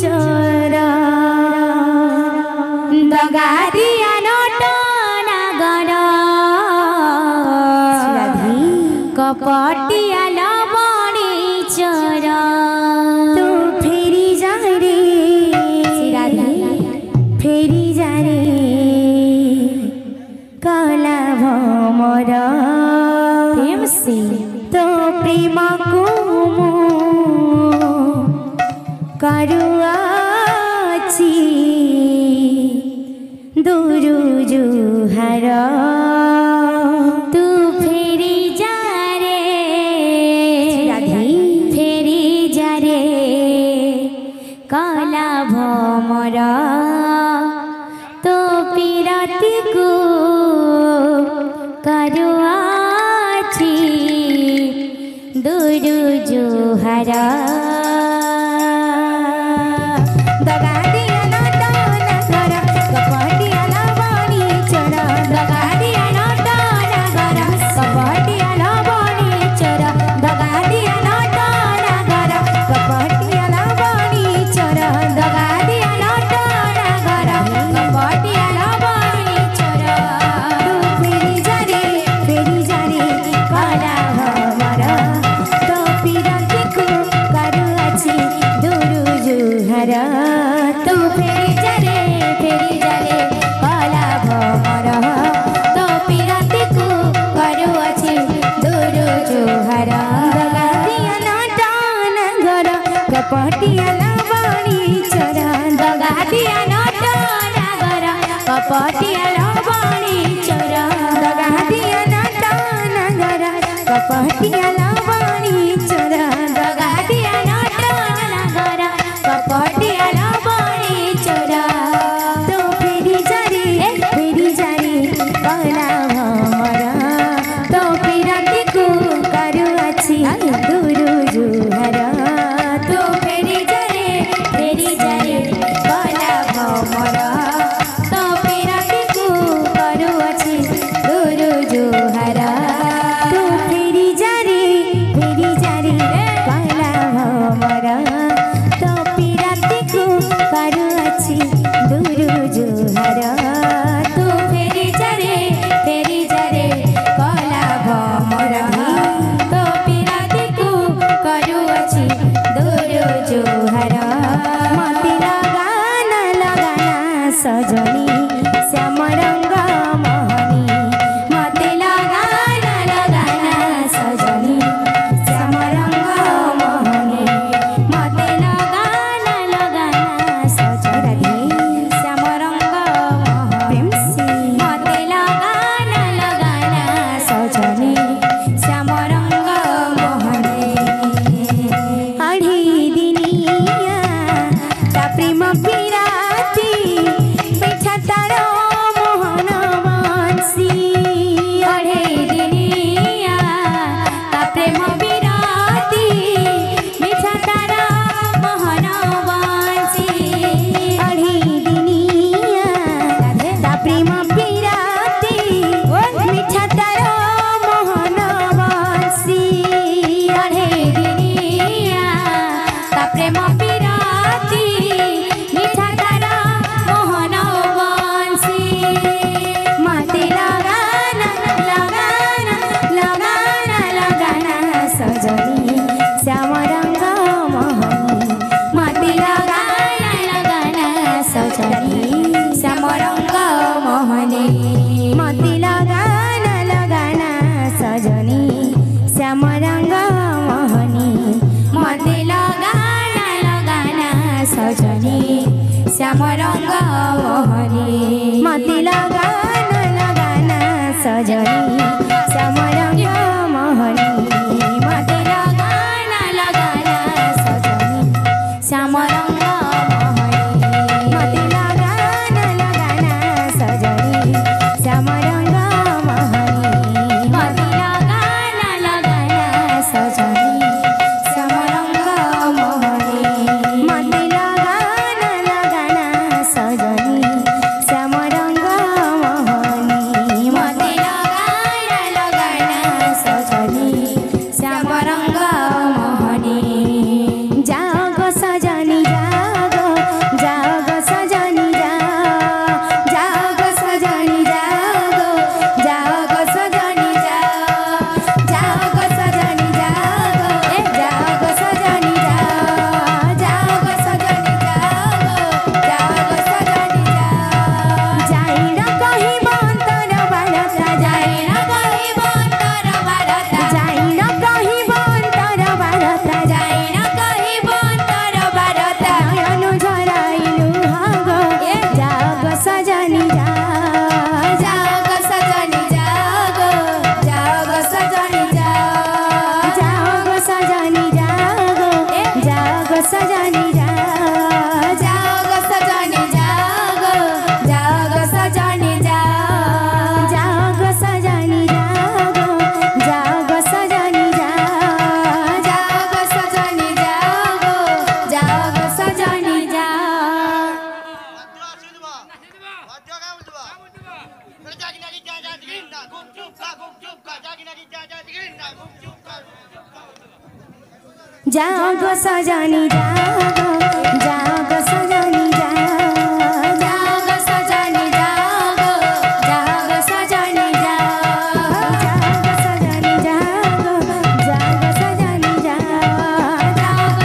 चरा दगा दिया नोट नागर कपटिया लवणी चरा तू फेरी जा रे फेरी जा रे कला भमर प्रेम से तो प्रेम को करुआची दुरु जुहार तू फेरी जा रे फेरी जा रे कला भमर तो पीरती को करुआची दुरु जुहार तो फेरी जा रे कला भमर तो पीरती को करुआची दुरु जुहार दगा दिया नोट नागर कपटिया लवणी चरा दगा दिया नोट नागर कपटिया लवणी चरा दगा दिया नोट नागर कपटिया लवणी चरा दगा दिया नोट नागर कपटिया लवणी चरा तो फेरी जा रे कला भमर तो पीरती को करुआची दुरु जुहार तो फेरी जा रे कला भमर तो पीरती को करुआची दुरु जुहार तो फेरी जा रे कला भमर तो पीरती को करुआची दुरु जुहार तो फेरी जा रे कला भमर तो पीरती को करुआची दुरु जुहार मते लगाना सजनी श्याम रंग मोहनी मते लगाना सजनी श्याम रंग मोहनी मते लगाना सजनी श्याम रंग मोहनी मते लगाना सजनी श्याम रंग मोहनी अढ़ी दिनिया ता प्रेम पीराती बैठा तारो मोहन बंसी अढ़ी दिनिया ता प्रेम पीराती बैठा तारो मोहन बंसी अढ़ी दिनिया ता प्रेम पीराती बैठा तारो मोहन बंसी अढ़ी दिनिया ता प्रेम पीराती बैठा तारो मोहन बंसी मते लगाना सजनी श्याम रंग मोहनी मते लगाना सजनी श्याम रंग मोहनी मते लगाना सजनी श्याम रंग मोहनी मते लगाना सजनी श्याम रंग मोहनी मते लगाना सजनी श्याम रंग मोहनी मते लगाना सजनी श्याम रंग मोहनी मते लगाना सजनी श्याम रंग मोहनी मते लगाना सजनी श्याम रंग मोहनी मते लगाना सजनी श्याम रंग मोहनी मते लगाना सजनी श्याम जागो सजनी जागो सजनी जागो जागो सजनी जागो सजनी जागो सजनी जागो सजनी जागो सजनी जागो सजनी जागो जागो सजनी जागो सजनी जागो जागो सजनी जागो सजनी जागो जागो सजनी जागो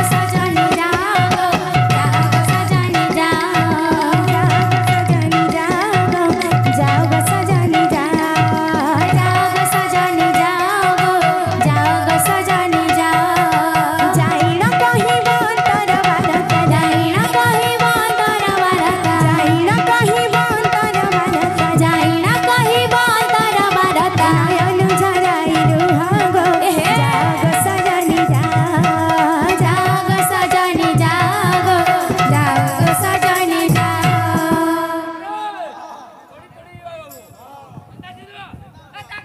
सजनी जागो जागो सजनी जागो जागो सजनी जागो सजनी जागो जागो सजनी जाइना कहीं बांतर वाला जाइना कहीं बांतर वाला जाइना कहीं बांतर वाला जाइना कहीं बांतर वाला नयन झराई रुहागो जागो सजनी जागो सजनी जागो जागो सजनी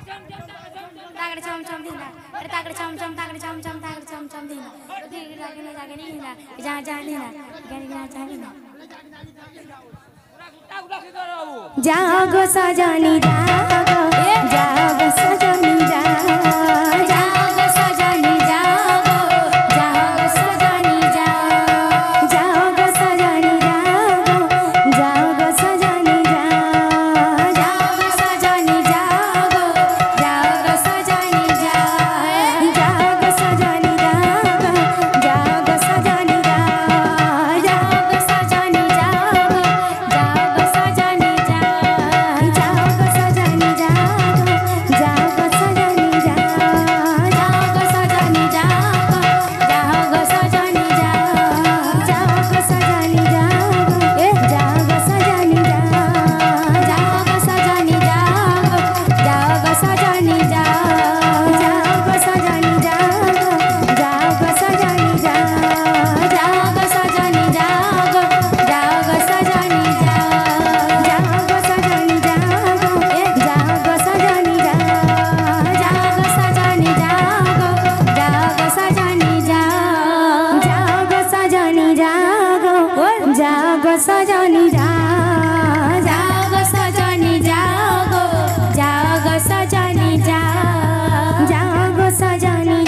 तागड़े चम चम दिना अरे तागड़े चम चम तागड़े चम चम तागड़े चम चम दिना जागे नहीं ना जा जा दिना गानी ना जागे ना जागो सजनी जागो जागो सजनी जागो सजनी जागो जागो सजनी जागो सजनी जागो सजनी जागो सजनी जागो जागो सजनी जागो सजनी जागो सजनी जागो सजनी जागो जागो सजनी जागो सजनी जागो सजनी जागो सजनी जागो सजनी जागो सजनी जागो सजनी जागो सजनी जागो सजनी जागो सजनी जागो सजनी जागो सजनी जागो जागो सजनी जागो सजनी जागो सजनी जागो सजनी जागो सजनी जागो सजनी जागो सजनी जागो सजनी जागो जागो सजनी जागो सजनी जागो जागो सजनी जागो सजनी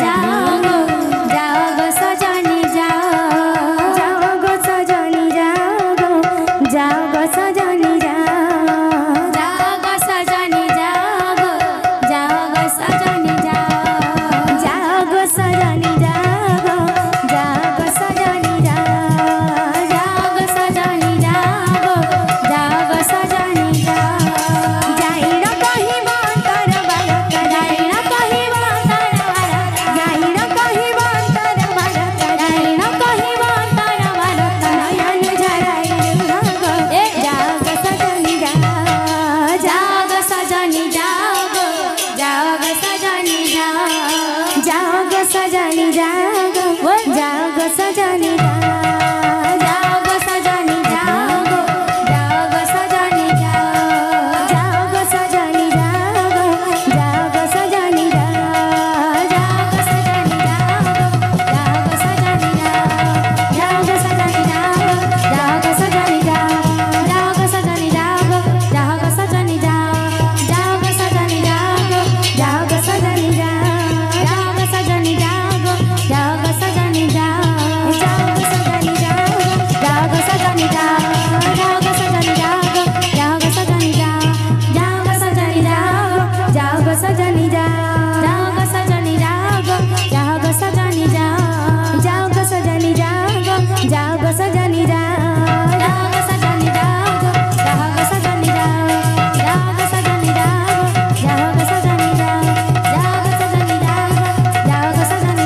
जागो जागो सजनी जागो सजनी जागो जागो सजनी जागो सजनी जागो जागो सजनी जागो सजनी जागो जागो सजनी जागो सजनी जागो जागो सजनी जाइना कहीं बांतर वाला जाइना कहीं बांतर वाला जाइना कहीं बांतर वाला जाइना कहीं बांतर वाला नयन झराई रुहागो जागो सजनी जागो सजनी जागो जागो सजनी जागो सजनी जागो जागो सजनी जागो सजनी जागो जागो सजनी जागो सजनी जागो जागो सजनी जागो सजनी जागो सजनी जागो सजनी जागो सजनी जागो सजनी जागो जागो सजनी जागो सजनी जागो सजनी जागो सजनी जागो जागो सजनी जागो सजनी जागो सजनी जागो सजनी जागो सजनी जागो सजनी जागो सजनी जागो सजनी जागो जागो सजनी जागो सजनी जागो जागो सजनी जागो सजनी जागो जागो सजनी जागो सजनी जागो सजनी जागो सजनी जागो सजनी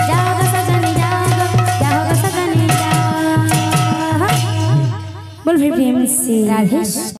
जागो सजनी जागो सजनी बोल भाई प्रेम से राधे।